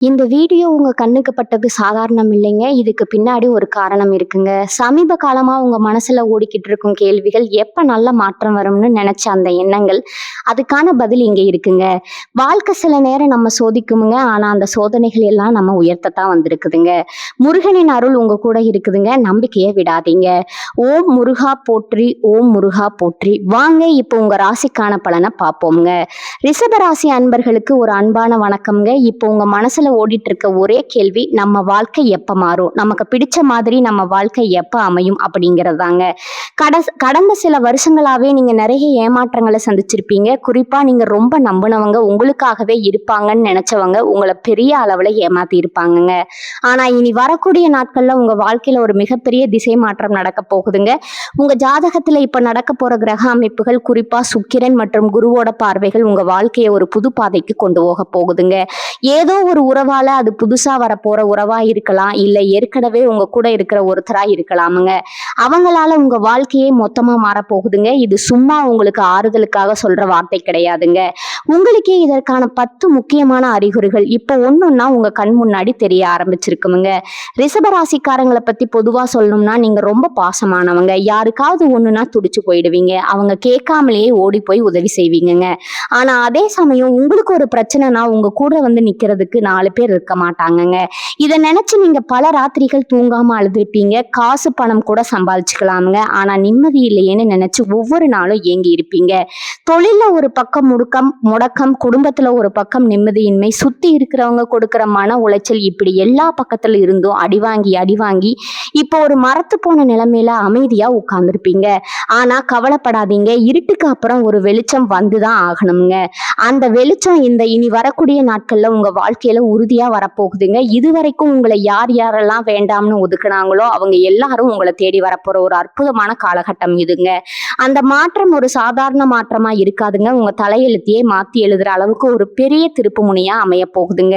இந்த வீடியோ உங்க கண்ணுக்கு பட்டது சாதாரணம் இல்லைங்க. இதுக்கு பின்னாடி ஒரு காரணம் இருக்குங்க. சமீப காலமா உங்க மனசுல ஓடிக்கிட்டு இருக்கும் கேள்விகள், எப்ப நல்ல மாற்றம் வரும்னு நினைச்ச அந்த எண்ணங்கள், அதுக்கான பதில் இங்க இருக்குங்க. வாழ்க்கை சில நேரம் நம்ம சோதிக்குமுங்க. ஆனா அந்த சோதனைகள் எல்லாம் நம்ம உயர்த்தத்தான் வந்திருக்குதுங்க. முருகனின் அருள் உங்க கூட இருக்குதுங்க. நம்பிக்கையை விடாதீங்க. ஓம் முருகா போற்றி, ஓம் முருகா போற்றி. வாங்க இப்போ உங்க ராசிக்கான பலனை பார்ப்போம்ங்க. ரிஷப ராசி அன்பர்களுக்கு ஒரு அன்பான வணக்கம்ங்க. இப்போ உங்க மனசுல ஓடிட்டு இருக்க ஒரே கேள்வி, நம்ம வாழ்க்கை எப்ப மாறும், நமக்கு பிடிச்ச மாதிரி நம்ம வாழ்க்கை எப்ப அமையும் அப்படிங்கிறதாங்க. கடந்த சில வருஷங்களாவே நீங்க நிறைய ஏமாற்றங்களை சந்திச்சிருப்பீங்க. குறிப்பா நீங்க ரொம்ப நம்பினவங்க, உங்களுக்காகவே இருப்பாங்கன்னு நினைச்சவங்க உங்களை பெரிய அளவுல ஏமாத்தி இருப்பாங்கங்க. ஆனா இனி வரக்கூடிய நாட்கள்ல உங்க வாழ்க்கையில ஒரு மிகப்பெரிய திசை மாற்றம் நடக்க போகுதுங்க. உங்க ஜாதகத்துல இப்ப நடக்க போற கிரக அமைப்புகள், குறிப்பா சுக்கிரன் மற்றும் குருவோட பார்வைகள் உங்க வாழ்க்கையை ஒரு புது பாதைக்கு கொண்டு போக போகுதுங்க. ஏதோ ஒரு உறவால அது புதுசா வரப்போற உறவா இருக்கலாம், இல்ல ஏற்கனவே உங்க கூட இருக்கிற ஒருத்தரா இருக்கலாமுங்க. அவங்களால உங்க வாழ்க்கையே மொத்தமா மாறப்போகுதுங்க. இது சும்மா உங்களுக்கு ஆறுதலுக்காக சொல்ற வார்த்தை கிடையாதுங்க. உங்களுக்கே இதற்கான 10 முக்கியமான அறிகுறிகள் இப்ப ஒன்னொன்னா உங்க கண் முன்னாடி தெரிய ஆரம்பிச்சிருக்குமுங்க. ரிஷபராசிக்காரங்களை பத்தி பொதுவா சொல்லணும்னா, நீங்க ரொம்ப பாசமானவங்க. யாருக்காவது ஒண்ணுன்னா துடிச்சு போயிடுவீங்க. அவங்க கேட்காமலேயே ஓடி போய் உதவி செய்வீங்கங்க. ஆனா அதே சமயம் உங்களுக்கு ஒரு பிரச்சனைனா உங்க கூட வந்து நிக்கிறதுக்கு 4 பேர் இருக்க மாட்டாங்கங்க. இதை நினைச்சு நீங்க பல ராத்திரிகள் தூங்காம அழுதுருப்பீங்க. காசு பணம் கூட சம்பாதிச்சுக்கலாமுங்க. ஆனா நிம்மதி இல்லையேன்னு நினைச்சு ஒவ்வொரு நாளும் ஏங்கி இருப்பீங்க. தொழில ஒரு பக்கம் முடக்கம், குடும்பத்துல ஒரு பக்கம் நிம்மதியின்மை, சுத்தி இருக்கிறவங்க கொடுக்கிற மன உளைச்சல், இப்படி எல்லா பக்கத்துல இருந்தும் அடிவாங்கி இப்போ ஒரு மரத்து போன நிலைமையில அமைதியா உட்கார்ந்துருப்பீங்க. ஆனா கவலைப்படாதீங்க, இருட்டுக்கு அப்புறம் ஒரு வெளிச்சம் வந்துதான் ஆகணுங்க. அந்த வெளிச்சம் இந்த இனி வரக்கூடிய நாட்கள்ல உங்க வாழ்க்கையில உறுதியா வரப்போகுதுங்க. இதுவரைக்கும் உங்களை யார் யாரெல்லாம் வேண்டாம்னு ஒதுக்குனாங்களோ அவங்க எல்லாரும் உங்களை தேடி வரப்போற ஒரு அற்புதமான காலகட்டம் இதுங்க. அந்த மாற்றம் ஒரு சாதாரண மாற்றமா இருக்காதுங்க. உங்க தலையெழுத்தையே மாத்தி எழுதுற அளவுக்கு ஒரு பெரிய திருப்பு முனையா அமைய போகுதுங்க.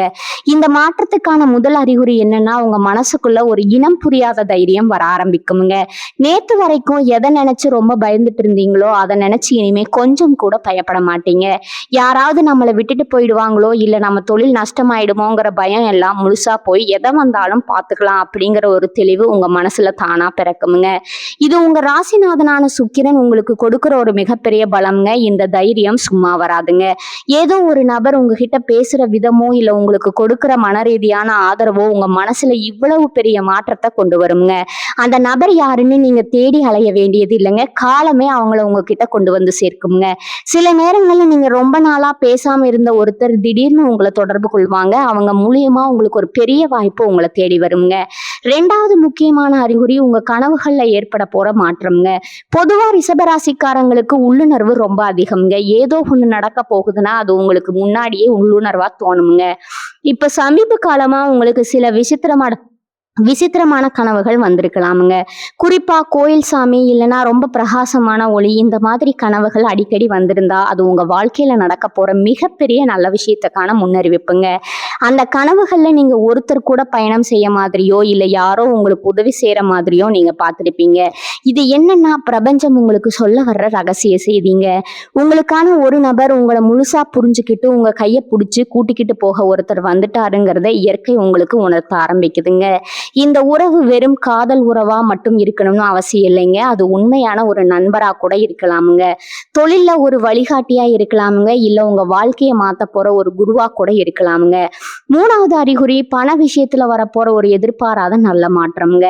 இந்த மாற்றத்துக்கான முதல் அறிகுறி என்னன்னா, உங்க மனசுக்குள்ள ஒரு இனம் புரியாத தைரியம் வர ஆரம்பிக்குமுங்க. நேத்து வரைக்கும் எதை நினைச்சு ரொம்ப பயந்துட்டு இருந்தீங்களோ அதை நினைச்சு இனிமே கொஞ்சம் கூட பயப்பட மாட்டீங்க. யாராவது நம்மளை விட்டுட்டு போயிடுவாங்களோ, இல்ல நம்ம தொழில் நஷ்டமாயிடுமோங்கிற பயம் எல்லாம் முழுசா போய் எதை வந்தாலும் பார்த்துக்கலாம் அப்படிங்கிற ஒரு தெளிவு உங்க மனசுல தானா பிறக்குமுங்க. இது உங்க ராசிநாதனான சுக்கிரன் உங்களுக்கு கொடுக்கிற ஒரு மிகப்பெரிய பலம்ங்க. இந்த தைரியம் சும்மா வராதுங்க. ஏதோ ஒரு நபர் உங்ககிட்ட பேசுற விதமோ இல்ல உங்களுக்கு கொடுக்கிற மன ரீதியான ஆதரவோ உங்க மனசுல இவ்வளவு பெரிய மாற்றத்தை கொண்டு வருங்க. அந்த நபர் யாருன்னு நீங்க தேடி அலைய வேண்டியது இல்லைங்க. காலமே அவங்கள உங்ககிட்ட கொண்டு வந்து சேர்க்குங்க. சில நேரங்கள்ல நீங்க ரொம்ப நாளா பேசாம இருந்த ஒருத்தர் திடீர்னு உங்களை தொடர்பு கொள்வாங்க. அவங்க மூலியமா உங்களுக்கு ஒரு பெரிய வாய்ப்பு உங்களை தேடி வருங்க. 2வது முக்கியமான அறிகுறி உங்க கனவுகள்ல ஏற்பட போற மாற்றம்ங்க. பொதுவா ரிஷபராசிக்காரங்களுக்கு உள்ளுணர்வு ரொம்ப அதிகம்ங்க. ஏதோ ஒண்ணு நடக்க போகுதுன்னா அது உங்களுக்கு முன்னாடியே உள்ளுணர்வா தோணுங்க. இப்ப சமீப காலமா உங்களுக்கு சில விசித்திரமான கனவுகள் வந்திருக்கலாமுங்க. குறிப்பா கோயில் சாமி இல்லைன்னா ரொம்ப பிரகாசமான ஒளி, இந்த மாதிரி கனவுகள் அடிக்கடி வந்திருந்தா அது உங்க வாழ்க்கையில நடக்க போற மிகப்பெரிய நல்ல விஷயத்துக்கான முன்னறிவிப்புங்க. அந்த கனவுகள்ல நீங்க ஒருத்தர் கூட பயணம் செய்ய மாதிரியோ இல்ல யாரோ உங்களுக்கு உதவி செய்யற மாதிரியோ நீங்க பார்த்திருப்பீங்க. இது என்னன்னா, பிரபஞ்சம் உங்களுக்கு சொல்ல வர்ற ரகசிய செய்திங்க. உங்களுக்கான ஒரு நபர் உங்களை முழுசா புரிஞ்சுக்கிட்டு உங்க கையை பிடிச்சு கூட்டிக்கிட்டு போக ஒருத்தர் வந்துட்டாருங்கிறத இயற்கை உங்களுக்கு உணர்த்த ஆரம்பிக்குதுங்க. இந்த உறவு வெறும் காதல் உறவா மட்டும் இருக்கணும்னு அவசியம் இல்லைங்க. அது உண்மையான ஒரு நண்பரா கூட இருக்கலாமுங்க. தொழில்ல ஒரு வழிகாட்டியா இருக்கலாமுங்க. இல்ல உங்க வாழ்க்கையை மாத்த போற ஒரு குருவா கூட இருக்கலாமுங்க. 3வது அறிகுறி பண விஷயத்துல வரப்போற ஒரு எதிர்பாராத நல்ல மாற்றம்ங்க.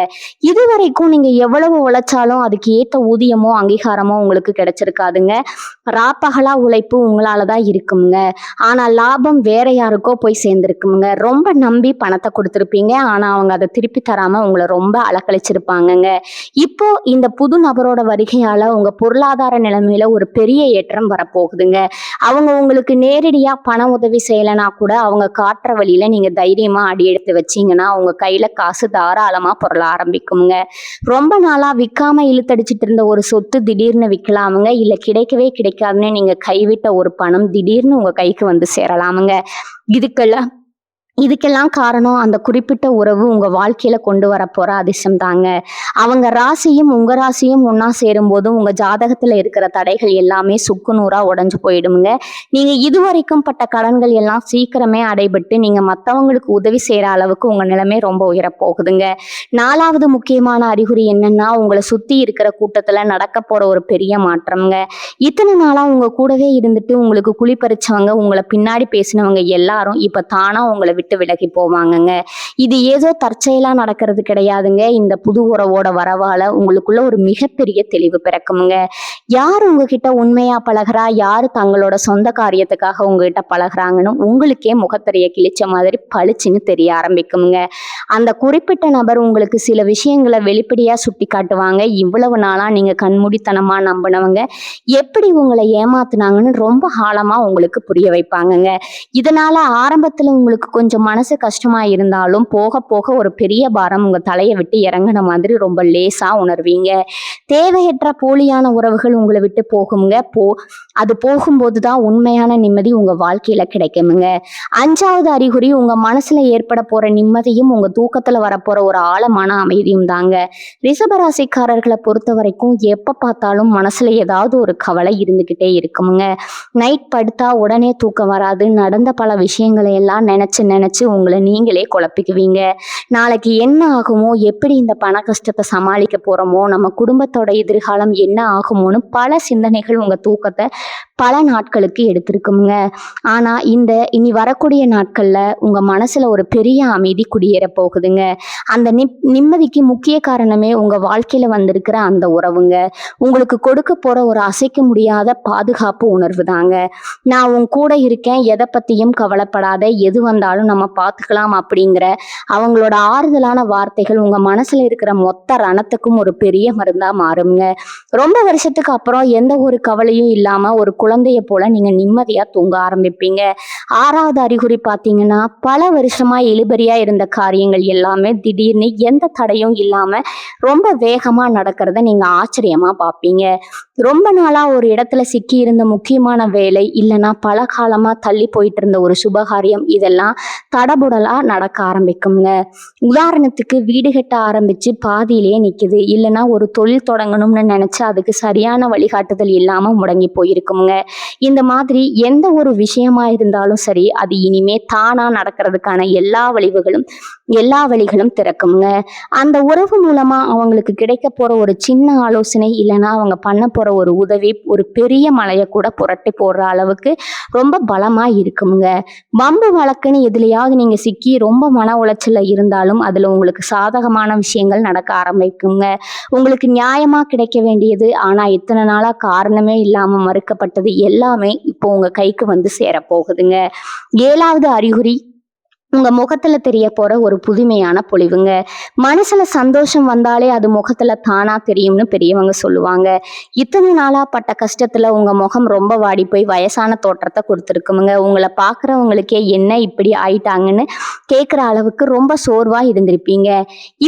இதுவரைக்கும் நீங்க எவ்வளவு உழைச்சாலும் அதுக்கு ஏத்த ஊதியமோ அங்கீகாரமோ உங்களுக்கு கிடைச்சிருக்காதுங்க. ராப்பகலா உழைப்பு உங்களாலதான் இருக்குங்க. ஆனா லாபம் வேற யாருக்கோ போய் சேர்ந்திருக்குங்க. ரொம்ப நம்பி பணத்தை கொடுத்திருப்பீங்க. ஆனா அவங்க அதை திருப்பி தராம உங்களை ரொம்ப அலக்கழிச்சிருப்பாங்கங்க. இப்போ இந்த புது நபரோட வருகையால உங்க பொருளாதார நிலைமையில ஒரு பெரிய ஏற்றம் வரப்போகுதுங்க. அவங்க உங்களுக்கு நேரடியா பண உதவி செய்யலைன்னா கூட அவங்க காட்டுற வழியில நீங்க தைரியமா அடி எடுத்து வச்சீங்கன்னா உங்க கையில காசு தாராளமா பொருள ஆரம்பிக்குங்க. ரொம்ப நாளா விற்காம இழுத்தடிச்சிட்டு இருந்த ஒரு சொத்து திடீர்னு விற்கலாமுங்க. இல்ல கிடைக்கவே கிடைக்காதுன்னு நீங்க கைவிட்ட ஒரு பணம் திடீர்னு உங்க கைக்கு வந்து சேரலாமுங்க. இதுக்கெல்லாம் இதுக்கெல்லாம் காரணம் அந்த குறிப்பிட்ட உறவு உங்க வாழ்க்கையில கொண்டு வரப்போற அதிர்ஷ்டம் தாங்க. அவங்க ராசியும் உங்க ராசியும் ஒண்ணா சேரும்போது உங்க ஜாதகத்துல இருக்கிற தடைகள் எல்லாமே சுக்கு நூறா உடைஞ்சு போயிடுமுங்க. நீங்க இதுவரைக்கும் பட்ட கடன்கள் எல்லாம் சீக்கிரமே அடைபட்டு நீங்க மத்தவங்களுக்கு உதவி செய்யற அளவுக்கு உங்க நிலைமை ரொம்ப உயரப் போகுதுங்க. 4வது முக்கியமான அறிகுறி என்னன்னா, உங்களை சுத்தி இருக்கிற கூட்டத்துல நடக்க போற ஒரு பெரிய மாற்றம்ங்க. இத்தனை நாளா உங்க கூடவே இருந்துட்டு உங்களுக்கு குழிப்பறிச்சவங்க, உங்களை பின்னாடி பேசினவங்க எல்லாரும் இப்ப தானா உங்களை விட்டு விலகி போவாங்கங்க. இது ஏதோ தற்செயலா நடக்கிறது கிடையாதுங்க. இந்த புது உறவோட வரவால உங்களுக்குள்ள ஒரு மிகப்பெரிய தெளிவு பிறக்குமுங்க. யார் உங்ககிட்ட உண்மையா பழகுறா, யாரு தங்களோட சொந்த காரியத்துக்காக உங்ககிட்ட பழகுறாங்கன்னு உங்களுக்கே முகத்திரைய கிழிச்ச மாதிரி பளிச்சுன்னு தெரிய ஆரம்பிக்குமுங்க. அந்த குறிப்பிட்ட நபர் உங்களுக்கு சில விஷயங்களை வெளிப்படையா சுட்டி காட்டுவாங்க. இவ்வளவு நாளா நீங்க கண்மூடித்தனமா நம்பினவங்க எப்படி உங்களை ஏமாத்துனாங்கன்னு ரொம்ப ஆழமா உங்களுக்கு புரிய வைப்பாங்கங்க. இதனால ஆரம்பத்துல உங்களுக்கு கொஞ்சம் மனசு கஷ்டமா இருந்தாலும் போக போக ஒரு பெரிய பாரம் உங்க தலையை விட்டு இறங்கின மாதிரி ரொம்ப லேசா உணர்வீங்க. தேவையற்ற போலியான உறவுகள் உங்களை விட்டு போகுங்க. அது போகும்போதுதான் உண்மையான நிம்மதி உங்க வாழ்க்கையில கிடைக்குமுங்க. 5வது அறிகுறி, உங்க மனசுல ஏற்பட போற நிம்மதியும் உங்க தூக்கத்துல வரப்போற ஒரு ஆழமான அமைதியும் தாங்க. ரிஷபராசிக்காரர்களை பொறுத்த வரைக்கும் எப்ப பார்த்தாலும் மனசுல ஏதாவது ஒரு கவலை இருந்துகிட்டே இருக்குமுங்க. நைட் படுத்தா உடனே தூக்கம் வராது. நடந்த பல விஷயங்களை எல்லாம் நினைச்சு உங்களை நீங்களே குழப்பிக்குவீங்க. நாளைக்கு என்ன ஆகுமோ, எப்படி இந்த பண கஷ்டத்தை சமாளிக்க போறோமோ, நம்ம குடும்பத்தோட எதிர்காலம் என்ன ஆகுமோன்னு பல சிந்தனைகள் உங்க தூக்கத்தை பல நாட்களுக்கு எடுத்திருக்குங்க. ஆனா இனி வரக்கூடிய நாட்கள்ல உங்க மனசுல ஒரு பெரிய அமைதி குடியேற போகுதுங்க. அந்த நிம்மதிக்கு முக்கிய காரணமே உங்க வாழ்க்கையில வந்திருக்கிற அந்த உறவுங்க. உங்களுக்கு கொடுக்க போற ஒரு அசைக்க முடியாத பாதுகாப்பு உணர்வு தாங்க. நான் உன் கூட இருக்கேன், எதை பத்தியும் கவலைப்படாத, எது வந்தாலும் நம்ம பார்த்துக்கலாம் அப்படிங்கிற அவங்களோட ஆறுதலான வார்த்தைகள் உங்க மனசுல இருக்கிற மொத்த ரணத்துக்கும் ஒரு பெரிய மருந்தா மாறுங்க. ரொம்ப வருஷத்துக்கு அப்புறம் எந்த ஒரு கவலையும் இல்லாம ஒரு குழந்தைய போல நீங்க நிம்மதியா தூங்க ஆரம்பிப்பீங்க. 6வது அறிகுறி பாத்தீங்கன்னா, பல வருஷமா இழுபறியா இருந்த காரியங்கள் எல்லாமே திடீர்னு எந்த தடையும் இல்லாம ரொம்ப வேகமா நடக்கிறத நீங்க ஆச்சரியமா பார்ப்பீங்க. ரொம்ப நாளா ஒரு இடத்துல சிக்கி இருந்த முக்கியமான வேலை, இல்லைன்னா பல காலமா தள்ளி போயிட்டு இருந்த ஒரு சுபகாரியம், இதெல்லாம் தடபுடலா நடக்க ஆரம்பிக்குங்க. உதாரணத்துக்கு வீடு கட்ட ஆரம்பிச்சு பாதியிலேயே நிக்குது, இல்லைன்னா ஒரு தொழில் தொடங்கணும்னு நினைச்சு அதுக்கு சரியான வழிகாட்டுதல் இல்லாம முடங்கி போயிருக்குங்க. இந்த மாதிரி எந்த ஒரு விஷயமா இருந்தாலும் சரி, அது இனிமே தானா நடக்கிறதுக்கான எல்லா வழிகளும் திறக்குங்க. அந்த உறவு மூலமா அவங்களுக்கு கிடைக்க போற ஒரு சின்ன ஆலோசனை, இல்லைன்னா அவங்க பண்ண போற ஒரு உதவி ஒரு பெரிய மலையை கூட புரட்டி போடுற அளவுக்கு ரொம்ப பலமா இருக்குங்க. வம்பு வழக்குன்னு எதுலையாவது நீங்க சிக்கி ரொம்ப மன உளைச்சல்ல இருந்தாலும் அதுல உங்களுக்கு சாதகமான விஷயங்கள் நடக்க ஆரம்பிக்குங்க. உங்களுக்கு நியாயமா கிடைக்க வேண்டியது, ஆனா இத்தனை நாளா காரணமே இல்லாம மறுக்கப்பட்டது எல்லாமே இப்போ உங்க கைக்கு வந்து சேரப்போகுதுங்க. 7வது அறிகுறி, உங்க முகத்துல தெரிய போற ஒரு புதுமையான பொலிவுங்க. மனசுல சந்தோஷம் வந்தாலே அது முகத்துல தானா தெரியும்னு பெரியவங்க சொல்லுவாங்க. இத்தனை நாளா பட்ட கஷ்டத்துல உங்க முகம் ரொம்ப வாடி போய் வயசான தோற்றத்தை கொடுத்துருக்குமுங்க. உங்களை பாக்குறவங்களுக்கே என்ன இப்படி ஆயிட்டாங்கன்னு கேட்குற அளவுக்கு ரொம்ப சோர்வா இருந்திருப்பீங்க.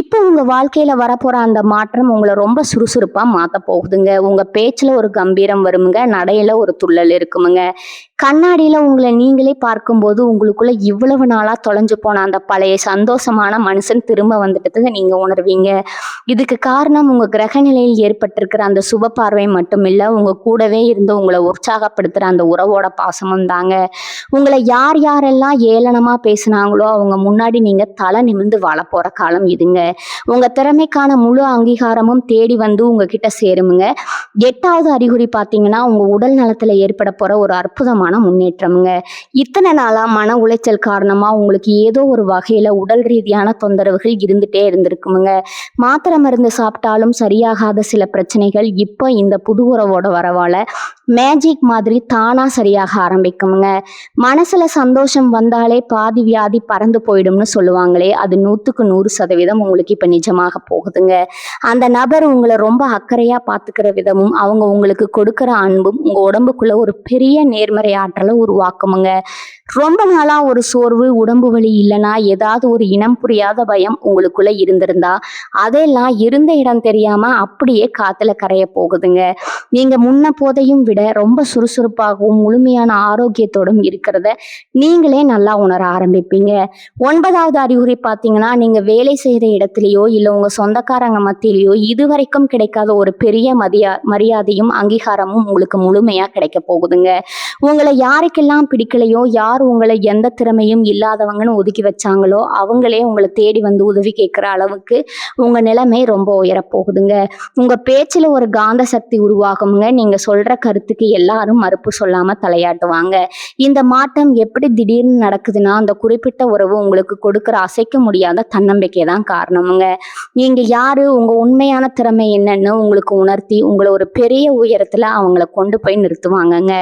இப்போ உங்க வாழ்க்கையில வரப்போற அந்த மாற்றம் உங்களை ரொம்ப சுறுசுறுப்பா மாத்த போகுதுங்க. உங்க பேச்சுல ஒரு கம்பீரம் வருமுங்க, நடையில ஒரு துள்ளல் இருக்குமுங்க. கண்ணாடியில உங்களை நீங்களே பார்க்கும்போது உங்களுக்குள்ள இவ்வளவு நாளா தொலைஞ்சு போன அந்த பழைய சந்தோஷமான மனுஷன் திரும்ப வந்துட்டதை நீங்க உணர்வீங்க. இதுக்கு காரணம் உங்க கிரக நிலையில் ஏற்பட்டிருக்கிற அந்த சுப பார்வை மட்டும் இல்ல, உங்க கூடவே இருந்து உங்களை உற்சாகப்படுத்துற அந்த உறவோட பாசமும் தாங்க. உங்களை யாரெல்லாம் ஏளனமா பேசினாங்களோ அவங்க முன்னாடி நீங்க தலை நிமிர்ந்து வாழ போற காலம் இதுங்க. உங்க திறமைக்கான முழு அங்கீகாரமும் தேடி வந்து உங்ககிட்ட சேருமுங்க. 8வது அறிகுறி பாத்தீங்கன்னா, உங்க உடல் நலத்துல ஏற்பட போற ஒரு அற்புதமான முன்னேற்றம்ங்க. இத்தனை நாளா மன உளைச்சல் காரணமா உங்களுக்கு ஏதோ ஒரு வகையில உடல் ரீதியான தொந்தரவுகள் இருந்துட்டே இருந்திருக்குமுங்க. மாத்திரை மருந்து சாப்பிட்டாலும் சரியாகாத சில பிரச்சனைகள் இப்போ இந்த புது உறவோட வரவால மேஜிக் மாதிரி தானா சரியாக ஆரம்பிக்குமுங்க. மனசுல சந்தோஷம் வந்தாலே பாதி வியாதி பறந்து போயிடும்னு சொல்லுவாங்களே, அது 100க்கு 100% உங்களுக்கு இப்ப நிஜமாக போகுதுங்க. அந்த நபர் உங்களை ரொம்ப அக்கறையா பாத்துக்கிற விதமும் அவங்க உங்களுக்கு கொடுக்கிற அன்பும் உங்க உடம்புக்குள்ள ஒரு பெரிய நேர்மறை ஆற்றலை உருவாக்குமுங்க. ரொம்ப நாளா ஒரு சோர்வு, உடம்பு மார்பு வலி இல்லைன்னா ஏதாவது ஒரு இனம் புரியாத பயம் உங்களுக்குள்ள இருந்திருந்தா அதெல்லாம் இருந்த இடம் தெரியாம அப்படியே காத்துல கரைய போகுதுங்க. நீங்க முன்ன போதையும் விட ரொம்ப சுறுசுறுப்பாகவும் முழுமையான ஆரோக்கியத்தோடும் இருக்கிறத நீங்களே நல்லா உணர ஆரம்பிப்பீங்க. 9வது அறிகுறி பார்த்தீங்கன்னா, நீங்க வேலை செய்யற இடத்துலயோ இல்ல உங்க சொந்தக்காரங்க மத்தியிலயோ இதுவரைக்கும் கிடைக்காத ஒரு பெரிய மரியாதையும் அங்கீகாரமும் உங்களுக்கு முழுமையா கிடைக்க போகுதுங்க. உங்களை யாருக்கெல்லாம் பிடிக்கலையோ, யார் உங்களை எந்த திறமையும் இல்லாதவங்கன்னு ஒதுக்கி வச்சாங்களோ அவங்களே உங்களை தேடி வந்து உதவி கேட்கிற அளவுக்கு உங்க நிலைமை ரொம்ப உயரப்போகுதுங்க. உங்க பேச்சுல ஒரு காந்த சக்தி உருவாகுங்க. நீங்க சொல்ற கருத்துக்கு எல்லாரும் மறுப்பு சொல்லாம தலையாட்டுவாங்க. இந்த மாற்றம் எப்படி திடீர்னு நடக்குதுன்னா, அந்த குறிப்பிட்ட உறவு உங்களுக்கு கொடுக்கிற அசைக்க முடியாத தன்னம்பிக்கை தான் காரணமுங்க. நீங்க யாரு, உங்க உண்மையான திறமை என்னன்னு உங்களுக்கு உணர்த்தி உங்களை ஒரு பெரிய உயரத்துல அவங்கள கொண்டு போய் நிறுத்துவாங்கங்க.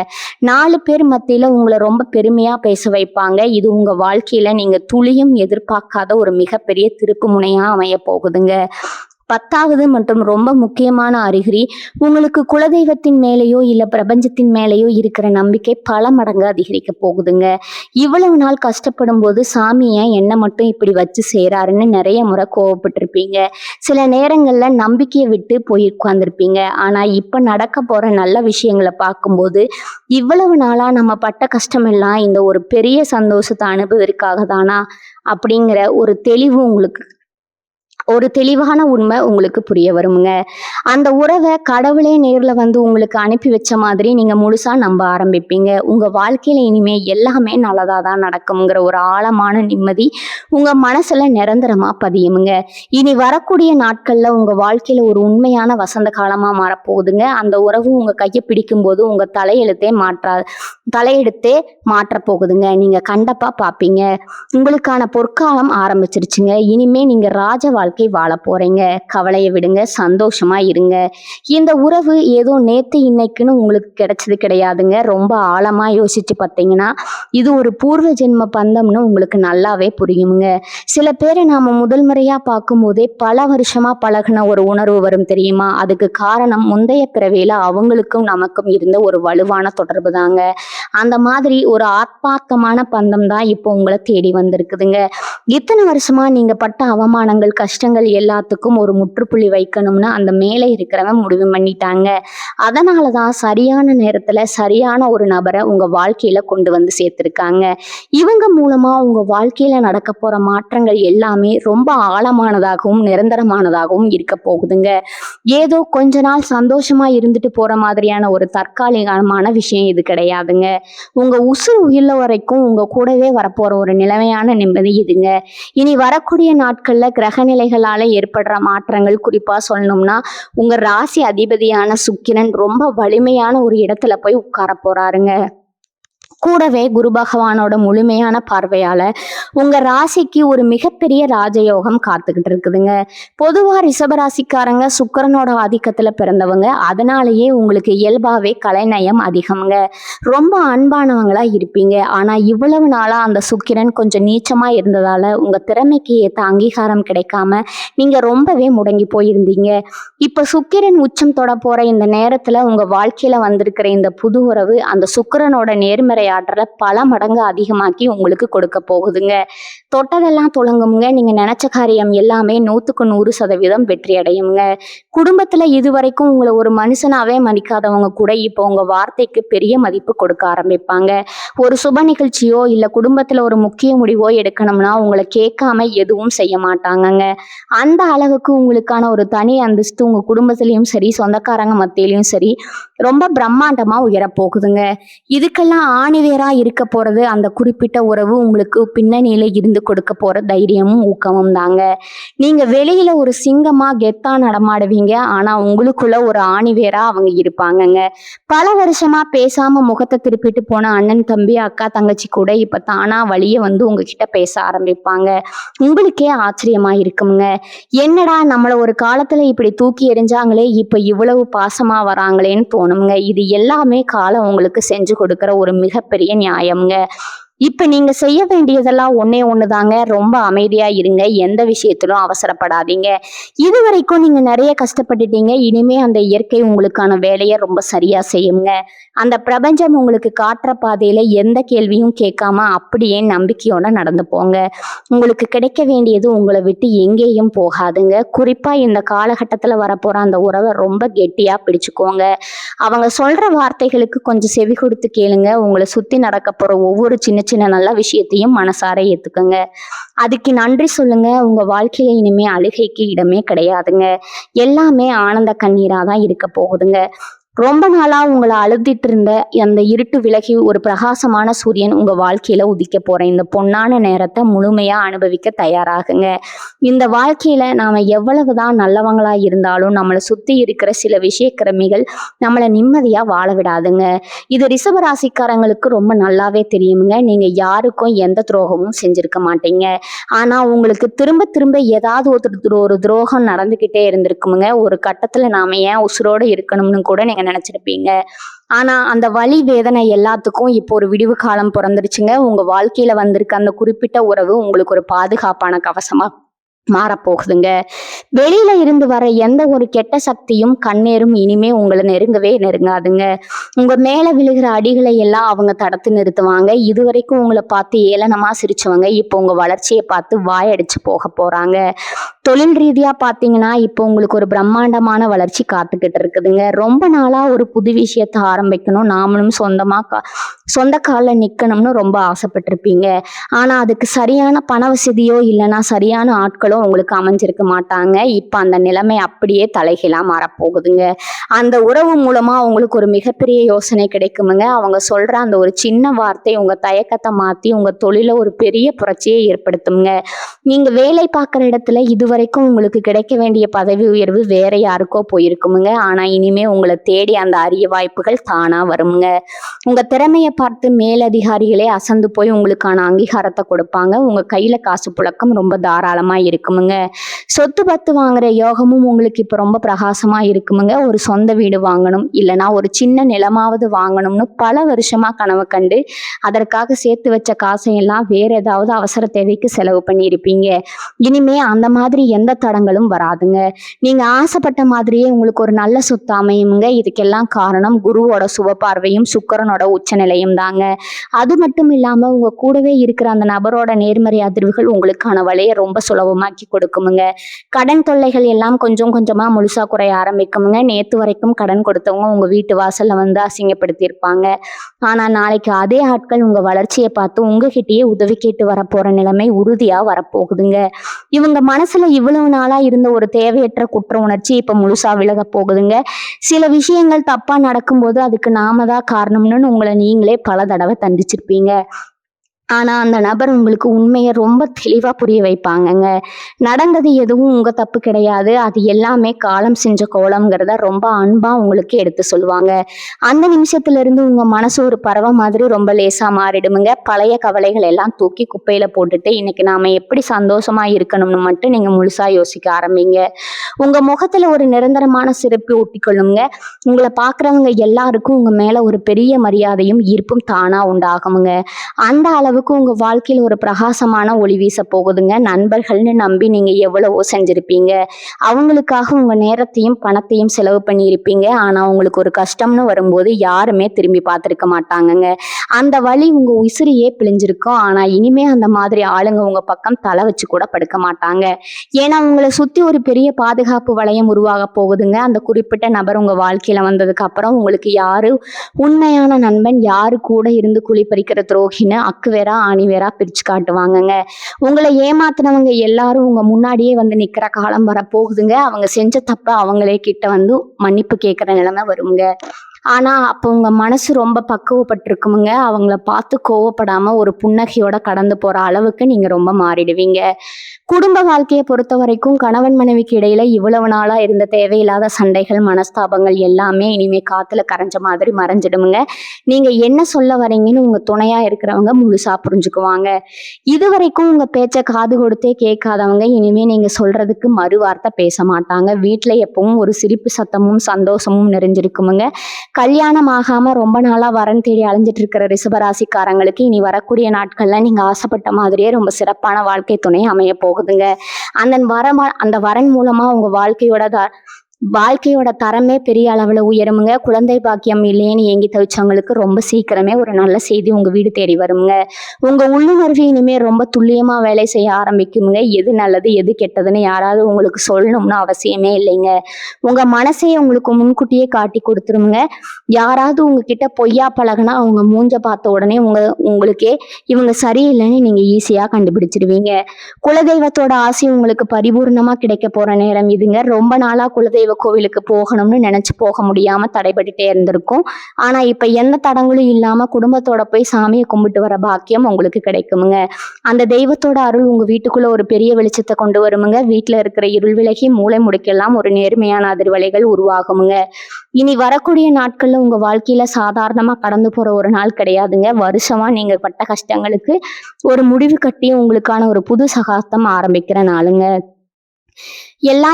4 பேர் மத்தியில உங்களை ரொம்ப பெருமையா பேச வைப்பாங்க. இது உங்க வாழ்க்கையில நீங்க துளியும் எதிர்பார்க்காத ஒரு மிகப்பெரிய திருப்பு முனையா அமைய போகுதுங்க. 10வது மற்றும் ரொம்ப முக்கியமான அறிகுறி, உங்களுக்கு குலதெய்வத்தின் மேலேயோ இல்ல பிரபஞ்சத்தின் மேலேயோ இருக்கிற நம்பிக்கை பல மடங்கு அதிகரிக்க போகுதுங்க. இவ்வளவு நாள் கஷ்டப்படும் போது சாமி ஏன் என்ன மட்டும் இப்படி வச்சு செய்றாருன்னு நிறைய முறை கோவப்பட்டிருப்பீங்க. சில நேரங்கள்ல நம்பிக்கையை விட்டு போய் உட்கார்ந்துருப்பீங்க. ஆனா இப்ப நடக்க போற நல்ல விஷயங்களை பார்க்கும்போது இவ்வளவு நாளா நம்ம பட்ட கஷ்டமெல்லாம் இந்த ஒரு பெரிய சந்தோஷத்தை அனுபவதற்காக தானா அப்படிங்கிற ஒரு தெளிவான உண்மை உங்களுக்கு புரிய வருங்க. அந்த உறவை கடவுளே நேர்ல வந்து உங்களுக்கு அனுப்பி வச்ச மாதிரி நீங்க முழுசா நம்ப ஆரம்பிப்பீங்க. உங்க வாழ்க்கையில இனிமே எல்லாமே நல்லதா தான் நடக்குங்கிற ஒரு ஆழமான நிம்மதி உங்க மனசுல நிரந்தரமா பதியுமுங்க. இனி வரக்கூடிய நாட்கள்ல உங்க வாழ்க்கையில ஒரு உண்மையான வசந்த காலமா மாறப்போகுதுங்க. அந்த உறவு உங்க கையை பிடிக்கும் போது உங்க தலையெடுத்தே மாற்ற போகுதுங்க. நீங்க கண்டப்பா பாப்பீங்க. உங்களுக்கான பொற்காலம் ஆரம்பிச்சிருச்சுங்க. இனிமே நீங்க ராஜ வாழ்க்கை வாழ போறீங்க. கவலையை விடுங்க, சந்தோஷமா இருங்க. இந்த உறவு ஏதோ நேத்து இன்னைக்குன்னு உங்களுக்கு கிடைச்சது கிடையாதுங்க. ரொம்ப ஆழமா யோசிச்சு பார்த்தீங்கன்னா இது ஒரு பூர்வ ஜென்ம பந்தம்னு உங்களுக்கு நல்லாவே புரியுங்க. சில பேரை நாம முதல் முறையா பார்க்கும்போதே பல வருஷமா பழகின ஒரு உணர்வு வரும் தெரியுமா? அதுக்கு காரணம் முந்தைய பிறவியில அவங்களுக்கும் நமக்கும் இருந்த ஒரு வலுவான தொடர்பு தாங்க. அந்த மாதிரி ஒரு ஆத்மார்த்தமான பந்தம் தான் இப்போ உங்களை தேடி வந்திருக்குதுங்க. இத்தனை வருஷமா நீங்க பட்ட அவமானங்கள், கஷ்டங்கள் எல்லாத்துக்கும் ஒரு முற்றுப்புள்ளி வைக்கணும்னு அந்த மேலே இருக்கிறவன் முடிவு பண்ணிட்டாங்க. அதனாலதான் சரியான நேரத்துல சரியான ஒரு நபரை உங்க வாழ்க்கையில கொண்டு வந்து சேர்த்திருக்காங்க. இவங்க மூலமா உங்க வாழ்க்கையில நடக்க போற மாற்றங்கள் எல்லாமே ரொம்ப ஆழமானதாகவும் நிரந்தரமானதாகவும் இருக்க போகுதுங்க. ஏதோ கொஞ்ச நாள் சந்தோஷமா இருந்துட்டு போற மாதிரியான ஒரு தற்காலிகமான விஷயம் இது கிடையாதுங்க. உங்க உசுறு உயிர்ல வரைக்கும் உங்க கூடவே வரப்போற ஒரு நிலைமையான நிம்மதி இதுங்க. இனி வரக்கூடிய நாட்கள்ல கிரக நிலைகளால ஏற்படுற மாற்றங்கள் குறிப்பா சொல்லணும்னா, உங்க ராசி அதிபதியான சுக்கிரன் ரொம்ப வலிமையான ஒரு இடத்துல போய் உட்கார போறாருங்க. கூடவே குரு பகவானோட முழுமையான பார்வையால உங்க ராசிக்கு ஒரு மிகப்பெரிய ராஜயோகம் காத்துக்கிட்டு இருக்குதுங்க. பொதுவா ரிஷபராசிக்காரங்க சுக்கிரனோட ஆதிக்கத்துல பிறந்தவங்க. அதனாலேயே உங்களுக்கு இயல்பாவே கலைநயம் அதிகம்ங்க. ரொம்ப அன்பானவங்களா இருப்பீங்க. ஆனா இவ்வளவு நாளா அந்த சுக்கிரன் கொஞ்சம் நீச்சமா இருந்ததால உங்க திறமைக்கு ஏத்த அங்கீகாரம் கிடைக்காம நீங்க ரொம்பவே முடங்கி போயிருந்தீங்க. இப்ப சுக்கிரன் உச்சம் தொட போற இந்த நேரத்துல உங்க வாழ்க்கையில வந்திருக்கிற இந்த புது உறவு அந்த சுக்கிரனோட நேர்மறை ஆற்றலை பல மடங்கு அதிகமாக்கி உங்களுக்கு கொடுக்க போகுதுங்க. தொட்டதெல்லாம் தொடங்குங்க. நீங்க நினைச்ச காரியம் எல்லாமே 100% வெற்றி அடையுங்க. குடும்பத்துல இதுவரைக்கும் உங்களை ஒரு மனுஷனாவே மதிக்காதவங்க கூட இப்போ உங்க வார்த்தைக்கு பெரிய மதிப்பு கொடுக்க ஆரம்பிப்பாங்க. ஒரு சுப நிகழ்ச்சியோ இல்ல குடும்பத்துல ஒரு முக்கிய முடிவோ எடுக்கணும்னா உங்களை கேட்காம எதுவும் செய்ய மாட்டாங்கங்க. அந்த அளவுக்கு உங்களுக்கான ஒரு தனி அந்தஸ்து உங்க குடும்பத்திலயும் சரி, சொந்தக்காரங்க மத்தியிலையும் சரி ரொம்ப பிரம்மாண்டமா உயரப்போகுதுங்க. இதுக்கெல்லாம் ஆணிவேரா இருக்க போறது அந்த குறிப்பிட்ட உறவு உங்களுக்கு பின்னணியில இருந்து கொடுக்க போற தைரியமும் ஊக்கமும் தாங்க. நீங்க வெளியில ஒரு சிங்கமா கெத்தா நடமாடுவீங்க. ஆனா உங்களுக்குள்ள ஒரு ஆணிவேரா அவங்க இருப்பாங்கங்க. பல வருஷமா பேசாம முகத்தை திருப்பிட்டு போன அண்ணன், தம்பி, அக்கா, தங்கச்சி கூட இப்ப தானா வழிய வந்து உங்ககிட்ட பேச ஆரம்பிப்பாங்க. உங்களுக்கே ஆச்சரியமா இருக்குங்க. என்னடா நம்மள ஒரு காலத்துல இப்படி தூக்கி எறிஞ்சாங்களே, இப்ப இவ்வளவு பாசமா வராங்களேன்னு தோணுங்க. இது எல்லாமே காலம் உங்களுக்கு செஞ்சு கொடுக்கிற ஒரு மிகப்பெரிய நியாயம்ங்க. இப்ப நீங்க செய்ய வேண்டியதெல்லாம் ஒண்ணே ஒண்ணுதாங்க. ரொம்ப அமைதியா இருங்க. எந்த விஷயத்திலும் அவசரப்படாதீங்க. இதுவரைக்கும் நீங்க நெறைய கஷ்டப்பட்டுட்டீங்க. இனிமே அந்த இயற்கை உங்களுக்கான வேலைய ரொம்ப சரியா செய்யுங்க. அந்த பிரபஞ்சம் உங்களுக்கு காட்டுற பாதையில எந்த கேள்வியும் கேட்காம அப்படியே நம்பிக்கையோட நடந்து போங்க. உங்களுக்கு கிடைக்க வேண்டியது உங்கள விட்டு எங்கேயும் போகாதுங்க. குறிப்பா இந்த காலகட்டத்துல வரப்போற அந்த உறவ ரொம்ப கெட்டியா பிடிச்சுக்கோங்க. அவங்க சொல்ற வார்த்தைகளுக்கு கொஞ்சம் செவி கொடுத்து கேளுங்க. உங்கள சுத்தி நடக்க போற ஒவ்வொரு சின்ன சின்ன நல்ல விஷயத்தையும் மனசார ஏத்துக்குங்க. அதுக்கு நன்றி சொல்லுங்க. உங்க வாழ்க்கையில இனிமே அழுகைக்கு இடமே கிடையாதுங்க. எல்லாமே ஆனந்த கண்ணீரா தான் இருக்க போகுதுங்க. ரொம்ப நாளா உங்கள அழுத்திட்டு இருந்த அந்த இருட்டு விலகி ஒரு பிரகாசமான சூரியன் உங்க வாழ்க்கையில உதிக்க போற இந்த பொன்னான நேரத்தை முழுமையா அனுபவிக்க தயாராகுங்க. இந்த வாழ்க்கையில நாம எவ்வளவுதான் நல்லவங்களா இருந்தாலும் நம்மளை சுத்தி இருக்கிற சில விஷயக்கிரமிகள் நம்மளை நிம்மதியா வாழ விடாதுங்க. இது ரிஷபராசிக்காரங்களுக்கு ரொம்ப நல்லாவே தெரியுமுங்க. நீங்க யாருக்கும் எந்த துரோகமும் செஞ்சிருக்க மாட்டீங்க. ஆனா உங்களுக்கு திரும்ப திரும்ப ஏதாவது ஒரு துரோகம் நடந்துகிட்டே இருந்திருக்குமுங்க. ஒரு கட்டத்துல நாம ஏன் உசுரோட இருக்கணும்னு கூட நீங்க நினைச்சிருப்பீங்க. ஆனா அந்த வலி வேதனை எல்லாத்துக்கும் இப்போ ஒரு விடிவு காலம் பிறந்துருச்சுங்க. உங்க வாழ்க்கையில வந்திருக்க அந்த குறிப்பிட்ட உறவு உங்களுக்கு ஒரு பாதுகாப்பான கவசமா மாறப்போகுதுங்க. வெளியில இருந்து வர எந்த ஒரு கெட்ட சக்தியும் கண்ணேரும் இனிமே உங்களை நெருங்கவே நெருங்காதுங்க. உங்க மேல விழுகிற அடிகளை எல்லாம் அவங்க தடுத்து நிறுத்துவாங்க. இதுவரைக்கும் உங்களை பார்த்து ஏளனமா சிரிச்சவங்க இப்போ உங்க வளர்ச்சியை பார்த்து வாயடிச்சு போக போறாங்க. தொழில் ரீதியா பாத்தீங்கன்னா இப்போ உங்களுக்கு ஒரு பிரம்மாண்டமான வளர்ச்சி காத்துக்கிட்டு இருக்குதுங்க. ரொம்ப நாளா ஒரு புது விஷயத்த ஆரம்பிக்கணும், நாமளும் சொந்த கால்ல நிக்கணும்னு ரொம்ப ஆசைப்பட்டிருப்பீங்க. ஆனா அதுக்கு சரியான பண வசதியோ இல்லைன்னா சரியான ஆட்களோ உங்களுக்கு அமைஞ்சிருக்க மாட்டாங்க. இப்ப அந்த நிலைமை அப்படியே தலைகீழா மாறப்போகுதுங்க. அந்த உறவு மூலமா உங்களுக்கு ஒரு மிகப்பெரிய யோசனை கிடைக்குமுங்க. அவங்க சொல்ற அந்த ஒரு சின்ன வார்த்தை உங்க தயக்கத்தை மாத்தி உங்க தொழில ஒரு பெரிய புரட்சியை ஏற்படுத்துங்க. நீங்க வேலை பார்க்குற இடத்துல இதுவரைக்கும் உங்களுக்கு கிடைக்க வேண்டிய பதவி உயர்வு வேற யாருக்கோ போயிருக்குமுங்க. ஆனா இனிமே உங்களை தேடி அந்த அரிய வாய்ப்புகள் தானா வருமுங்க. உங்க திறமையை பார்த்து மேலதிகாரிகளே அசந்து போய் உங்களுக்கான அங்கீகாரத்தை கொடுப்பாங்க. உங்க கையில காசு புழக்கம் ரொம்ப தாராளமா இருக்குமுங்க. சொத்து பத்து வாங்குற யோகமும் உங்களுக்கு இப்ப ரொம்ப பிரகாசமா இருக்குமுங்க. ஒரு சொந்த வீடு வாங்கணும் இல்லைன்னா ஒரு சின்ன நிலமாவது வாங்கணும்னு பல வருஷமா கனவு கண்டு அதற்காக சேர்த்து வச்ச காசையெல்லாம் வேற ஏதாவது அவசர தேவைக்கு செலவு பண்ணியிருப்பீங்க. இனிமே அந்த மாதிரி எந்த தடங்களும் வராதுங்க. நீங்க ஆசைப்பட்ட மாதிரியே உங்களுக்கு ஒரு நல்ல சொத்து அமையுமுங்க. இதுக்கெல்லாம் காரணம் குருவோட சுப பார்வையும் சுக்கிரனோட உச்ச நிலையும் தாங்க. அது மட்டும் இல்லாம உங்க கூடவே இருக்கிற அந்த நபரோட நேர்மறை அதிர்வுகள் உங்களுக்கான வழியை ரொம்ப சுலபமாக்கி கொடுக்குமுங்க. கடன் தொல்லைகள் எல்லாம் கொஞ்சம் கொஞ்சமா முழுசா குறைய ஆரம்பிக்குமுங்க. நேத்து வரைக்கும் கடன் கொடுத்தவங்க உங்க வீட்டு வாசல்ல வந்து அசிங்கப்படுத்தி இருப்பாங்க. ஆனா நாளைக்கு அதே ஆட்கள் உங்க வளர்ச்சியை பார்த்து உங்ககிட்டயே உதவி கேட்டு வரப்போற நிலைமை உறுதியா வரப்போகுதுங்க. இவங்க மனசுல இவ்வளவு நாளா இருந்த ஒரு தேவையற்ற குற்ற உணர்ச்சி இப்ப முழுசா விலக போகுதுங்க. சில விஷயங்கள் தப்பா நடக்கும்போது அதுக்கு நாம தான் காரணம்னு உங்களை நீங்களே பல தடவை தண்டிச்சிருப்பீங்க. ஆனா அந்த நபர் உங்களுக்கு உண்மையை ரொம்ப தெளிவா புரிய வைப்பாங்கங்க. நடந்தது எதுவும் உங்க தப்பு கிடையாது, அது எல்லாமே காலம் செஞ்ச கோலம்ங்கிறத ரொம்ப அன்பா உங்களுக்கு எடுத்து சொல்லுவாங்க. அந்த நிமிஷத்துல இருந்து உங்க மனசு ஒரு பறவை மாதிரி ரொம்ப லேசா மாறிடுமுங்க. பழைய கவலைகள் எல்லாம் தூக்கி குப்பையில போட்டுட்டு இன்னைக்கு நாம எப்படி சந்தோஷமா இருக்கணும்னு மட்டும் நீங்க முழுசா யோசிக்க ஆரம்பிங்க. உங்க முகத்துல ஒரு நிரந்தரமான சிறப்பு ஒட்டிக்கொள்ளுங்க. உங்களை பாக்குறவங்க எல்லாருக்கும் உங்க மேல ஒரு பெரிய மரியாதையும் ஈர்ப்பும் தானா உண்டாகுமுங்க. அந்த அளவுக்கு உங்க வாழ்க்கையில ஒரு பிரகாசமான ஒளி வீச போகுதுங்க. நண்பர்கள்னு நம்பி நீங்க எவ்வளவோ செஞ்சிருப்பீங்க. அவங்களுக்காக உங்க நேரத்தையும் பணத்தையும் செலவு பண்ணியிருப்பீங்க. ஆனா உங்களுக்கு ஒரு கஷ்டம்னு வரும்போது யாருமே திரும்பி பார்த்திருக்க மாட்டாங்கங்க. அந்த வலி உங்க உசிரியே பிழிஞ்சிருக்கும். ஆனா இனிமே அந்த மாதிரி ஆளுங்க உங்க பக்கம் தலை வச்சு கூட படுக்க மாட்டாங்க. ஏன்னா உங்களை சுத்தி ஒரு பெரிய பாதுகாப்பு வளையம் உருவாக போகுதுங்க. அந்த குறிப்பிட்ட நபர் உங்க வாழ்க்கையில வந்ததுக்கு அப்புறம் உங்களுக்கு யாரு உண்மையான நண்பன், யாரு கூட இருந்து குழி பறிக்கிற துரோகின்னு அக்கு வேறா ஆணி வேறா பிரிச்சு காட்டுவாங்கங்க. உங்களை ஏமாத்தினவங்க எல்லாரும் உங்க முன்னாடியே வந்து நிக்கிற காலம் வர போகுதுங்க. அவங்க செஞ்ச தப்ப அவங்களே கிட்ட வந்து மன்னிப்பு கேட்கிற நிலைமை வருங்க. ஆனா அப்போ உங்க மனசு ரொம்ப பக்குவப்பட்டிருக்குமுங்க. அவங்கள பார்த்து கோவப்படாம ஒரு புன்னகையோட கடந்து போற அளவுக்கு நீங்க ரொம்ப மாறிடுவீங்க. குடும்ப வாழ்க்கையை பொறுத்த வரைக்கும் கணவன் மனைவிக்கு இடையில இவ்வளவு நாளா இருந்த தேவையில்லாத சண்டைகள் மனஸ்தாபங்கள் எல்லாமே இனிமே காத்துல கரைஞ்ச மாதிரி மறைஞ்சிடுமுங்க. நீங்க என்ன சொல்ல வரீங்கன்னு உங்க துணையா இருக்கிறவங்க முழுசா புரிஞ்சுக்குவாங்க. இது வரைக்கும் உங்க பேச்ச காது கொடுத்தே கேட்காதவங்க இனிமே நீங்க சொல்றதுக்கு மறு வார்த்தை பேச மாட்டாங்க. வீட்டுல எப்பவும் ஒரு சிரிப்பு சத்தமும் சந்தோஷமும் நிறைஞ்சிருக்குமுங்க. கல்யாணம் ஆகாம ரொம்ப நாளா வரன் தேடி அலைஞ்சிட்டு இருக்கிற ரிஷபராசிக்காரங்களுக்கு இனி வரக்கூடிய நாட்கள்ல நீங்க ஆசைப்பட்ட மாதிரியே ரொம்ப சிறப்பான வாழ்க்கை துணை அமைய போகுதுங்க. அந்த வரன் மூலமா உங்க வாழ்க்கையோட தரமே பெரிய அளவுல உயருமுங்க. குழந்தை பாக்கியம் இல்லையேன்னு ஏங்கி தவிச்சவங்களுக்கு ரொம்ப சீக்கிரமே ஒரு நல்ல செய்தி உங்க வீடு தேடி வருங்க. உங்க உள்ளுணர்வு இனிமே ரொம்ப துல்லியமா வேலை செய்ய ஆரம்பிக்குமுங்க. எது நல்லது எது கெட்டதுன்னு யாராவது உங்களுக்கு சொல்லணும்னு அவசியமே இல்லைங்க. உங்க மனசையே உங்களுக்கு முன்கூட்டியே காட்டி கொடுத்துருமுங்க. யாராவது உங்ககிட்ட பொய்யா பழகுனா அவங்க மூஞ்ச பார்த்த உடனே உங்களுக்கே இவங்க சரியில்லைன்னு நீங்க ஈஸியா கண்டுபிடிச்சிருவீங்க. குலதெய்வத்தோட ஆசை உங்களுக்கு பரிபூர்ணமா கிடைக்க போற நேரம் இதுங்க. ரொம்ப நாளா குலதெய்வ கோவிலுக்கு போகணும்னு நினைச்சு போக முடியாம தடைபட்டுட்டே இருந்திருக்கும். ஆனா இப்ப எந்த தடங்களும் இல்லாம குடும்பத்தோட போய் சாமியை கும்பிட்டு வர பாக்கியம் உங்களுக்கு கிடைக்குமுங்க. அந்த தெய்வத்தோட அருள் உங்க வீட்டுக்குள்ள ஒரு பெரிய வெளிச்சத்தை கொண்டு வருமுங்க. வீட்டுல இருக்கிற இருள் விலகி மூளை முடுக்கெல்லாம் ஒரு நேர்மையான அதிர்வலைகள் உருவாகுமுங்க. இனி வரக்கூடிய நாட்கள்ல உங்க வாழ்க்கையில சாதாரணமா கடந்து போற ஒரு நாள் கிடையாதுங்க. வருஷமா நீங்க பட்ட கஷ்டங்களுக்கு ஒரு முடிவு கட்டி உங்களுக்கான ஒரு புது சகாப்தம் ஆரம்பிக்கிற நாளுங்க.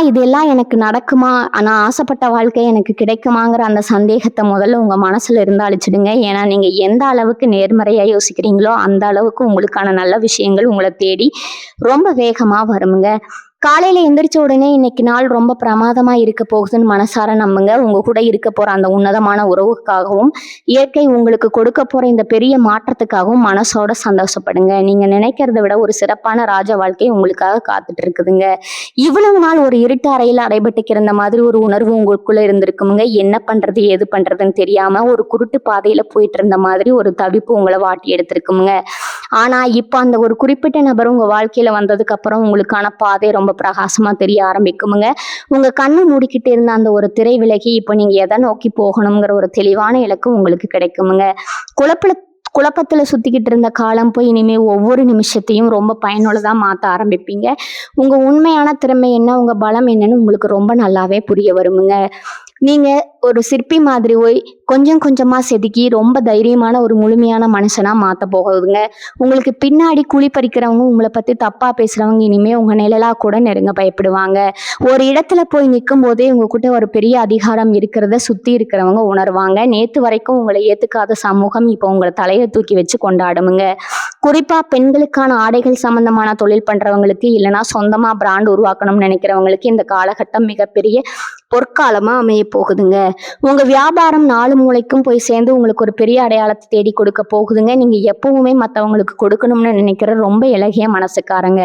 இதெல்லாம் எனக்கு நடக்குமா, நான் ஆசைப்பட்ட வாழ்க்கை எனக்கு கிடைக்குமாங்கிற அந்த சந்தேகத்தை முதல்ல உங்க மனசுல இருந்து அழிச்சிடுங்க. ஏன்னா நீங்க எந்த அளவுக்கு நேர்மறையா யோசிக்கிறீங்களோ அந்த அளவுக்கு உங்களுக்கான நல்ல விஷயங்கள் உங்களை தேடி ரொம்ப வேகமா வருமுங்க. காலையில எந்திரிச்ச உடனே இன்னைக்கு நாள் ரொம்ப பிரமாதமா இருக்க போகுதுன்னு மனசார நம்புங்க. உங்க கூட இருக்க போற அந்த உன்னதமான உறவுக்காகவும் இயற்கை உங்களுக்கு கொடுக்க போற இந்த பெரிய மாற்றத்துக்காகவும் மனசோட சந்தோஷப்படுங்க. நீங்க நினைக்கிறத விட ஒரு சிறப்பான ராஜ வாழ்க்கை உங்களுக்காக காத்துட்டு இருக்குதுங்க. இவ்வளவு நாள் ஒரு இருட்டு அறையில அடைபட்டு கிடந்த மாதிரி ஒரு உணர்வு உங்களுக்குள்ள இருந்திருக்குமுங்க. என்ன பண்றது ஏது பண்றதுன்னு தெரியாம ஒரு குருட்டு பாதையில போயிட்டு இருந்த மாதிரி ஒரு தவிப்பு உங்களை வாட்டி எடுத்திருக்குமுங்க. ஆனா இப்ப அந்த ஒரு குறிப்பிட்ட நபர் உங்க வாழ்க்கையில வந்ததுக்கு அப்புறம் உங்களுக்கான பாதை ரொம்ப பிரகாசமா தெரிய ஆரம்பிக்குமுங்க. உங்க கண்ணு மூடிக்கிட்டு இருந்த அந்த ஒரு திரை விலகி இப்ப நீங்க எதை நோக்கி போகணுங்கிற ஒரு தெளிவான இலக்கு உங்களுக்கு கிடைக்குமுங்க. குழப்பத்துல சுத்திக்கிட்டு இருந்த காலம் போய் இனிமே ஒவ்வொரு நிமிஷத்தையும் ரொம்ப பயனுள்ளதா மாத்த ஆரம்பிப்பீங்க. உங்க உண்மையான திறமை என்ன, உங்க பலம் என்னன்னு உங்களுக்கு ரொம்ப நல்லாவே புரிய வருமுங்க. நீங்க ஒரு சிற்பி மாதிரி போய் கொஞ்சம் கொஞ்சமா செதுக்கி ரொம்ப தைரியமான ஒரு முழுமையான மனுஷனா மாத்த போகுதுங்க. உங்களுக்கு பின்னாடி குழி பறிக்கிறவங்க, உங்களை பத்தி தப்பா பேசுறவங்க இனிமே உங்க நிழலா கூட நெருங்க பயப்படுவாங்க. ஒரு இடத்துல போய் நிற்கும் போதே உங்ககிட்ட ஒரு பெரிய அதிகாரம் இருக்கிறத சுத்தி இருக்கிறவங்க உணர்வாங்க. நேத்து வரைக்கும் உங்களை ஏத்துக்காத சமூகம் இப்போ உங்களை தலையை தூக்கி வச்சு கொண்டாடுமுங்க. குறிப்பா பெண்களுக்கான ஆடைகள் சம்பந்தமான தொழில் பண்றவங்களுக்கு, இல்லைன்னா சொந்தமா பிராண்ட் உருவாக்கணும்னு நினைக்கிறவங்களுக்கு இந்த காலகட்டம் மிகப்பெரிய பொற்காலமா அமைய போகுதுங்க. உங்க வியாபாரம் 4 மூலைக்கும் போய் சேர்ந்து உங்களுக்கு ஒரு பெரிய அடையாளத்தை தேடி கொடுக்க போகுதுங்க. நீங்க எப்பவுமே மற்றவங்களுக்கு கொடுக்கணும்னு நினைக்கிற ரொம்ப இலகிய மனசுக்காரங்க.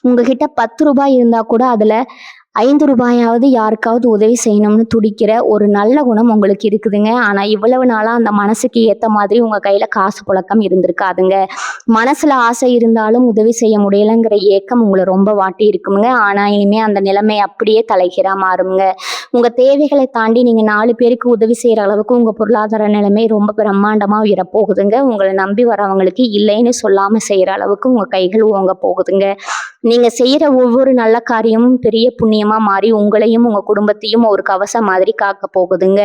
உங்ககிட்ட 10 ரூபாய் இருந்தா கூட அதுல 5 ரூபாயாவது யாருக்காவது உதவி செய்யணும்னு துடிக்கிற ஒரு நல்ல குணம் உங்களுக்கு இருக்குதுங்க. ஆனா இவ்வளவு நாளா அந்த மனசுக்கு ஏத்த மாதிரி உங்க கையில காசு புழக்கம் இருந்திருக்காதுங்க. மனசுல ஆசை இருந்தாலும் உதவி செய்ய முடியலங்கிற ஏக்கம் உங்களை ரொம்ப வாட்டி இருக்குமுங்க. ஆனா இனிமே அந்த நிலைமை அப்படியே தலைகீழா மாறுங்க. உங்க தேவைகளை தாண்டி நீங்க 4 பேருக்கு உதவி செய்யற அளவுக்கு உங்க பொருளாதார நிலைமை ரொம்ப பிரம்மாண்டமா உயரப்போகுதுங்க. உங்களை நம்பி வரவங்களுக்கு இல்லைன்னு சொல்லாம செய்யற அளவுக்கு உங்க கைகள் ஓங்க போகுதுங்க. நீங்க செய்யற ஒவ்வொரு நல்ல காரியமும் பெரிய புண்ணியமா மாறி உங்களையும் உங்க குடும்பத்தையும் ஒரு கவசம் மாதிரி காக்க போகுதுங்க.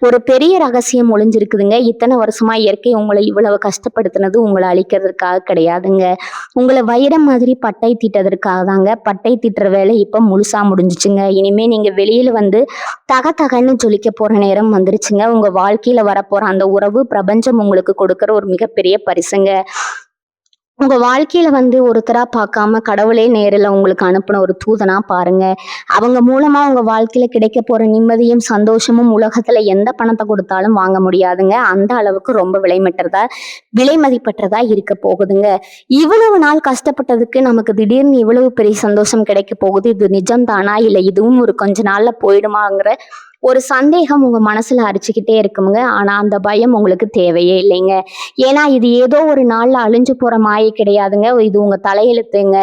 ஒரு பெரிய ரகசியம் ஒளிஞ்சிருக்குதுங்க. இத்தனை வருஷமா இயற்கை உங்களை இவ்வளவு கஷ்டப்படுத்தினது உங்களை அழிக்கிறதுக்காக கிடையாதுங்க. உங்களை வைரம் மாதிரி பட்டை தீட்டதற்காக தாங்க. பட்டை தீட்டுற வேலை இப்ப முழுசா முடிஞ்சிச்சுங்க. இனிமே நீங்க வெளியில வந்து தகன்னு ஜொலிக்க போற நேரம் வந்துருச்சுங்க. உங்க வாழ்க்கையில வரப்போற அந்த உறவு பிரபஞ்சம் உங்களுக்கு கொடுக்கிற ஒரு மிகப்பெரிய பரிசுங்க. உங்க வாழ்க்கையில வந்து ஒருத்தரா பார்க்காம கடவுளே நேரில் உங்களுக்கு அனுப்பின ஒரு தூதனா பாருங்க. அவங்க மூலமா உங்க வாழ்க்கையில கிடைக்க போற நிம்மதியும் சந்தோஷமும் உலகத்துல எந்த பணத்தை கொடுத்தாலும் வாங்க முடியாதுங்க. அந்த அளவுக்கு ரொம்ப விலை மதிப்பற்றதா இருக்க போகுதுங்க. இவ்வளவு நாள் கஷ்டப்பட்டதுக்கு நமக்கு திடீர்னு இவ்வளவு பெரிய சந்தோஷம் கிடைக்க போகுது. இது நிஜம் தானா, இல்லை இதுவும் ஒரு கொஞ்ச நாள்ல போயிடுமாங்கிற ஒரு சந்தேகம் உங்க மனசுல அரிச்சுக்கிட்டே இருக்குமுங்க. ஆனா அந்த பயம் உங்களுக்கு தேவையே இல்லைங்க. ஏன்னா இது ஏதோ ஒரு நாள்ல அழிஞ்சு போற மாயை கிடையாதுங்க. இது உங்க தலையெழுத்துங்க.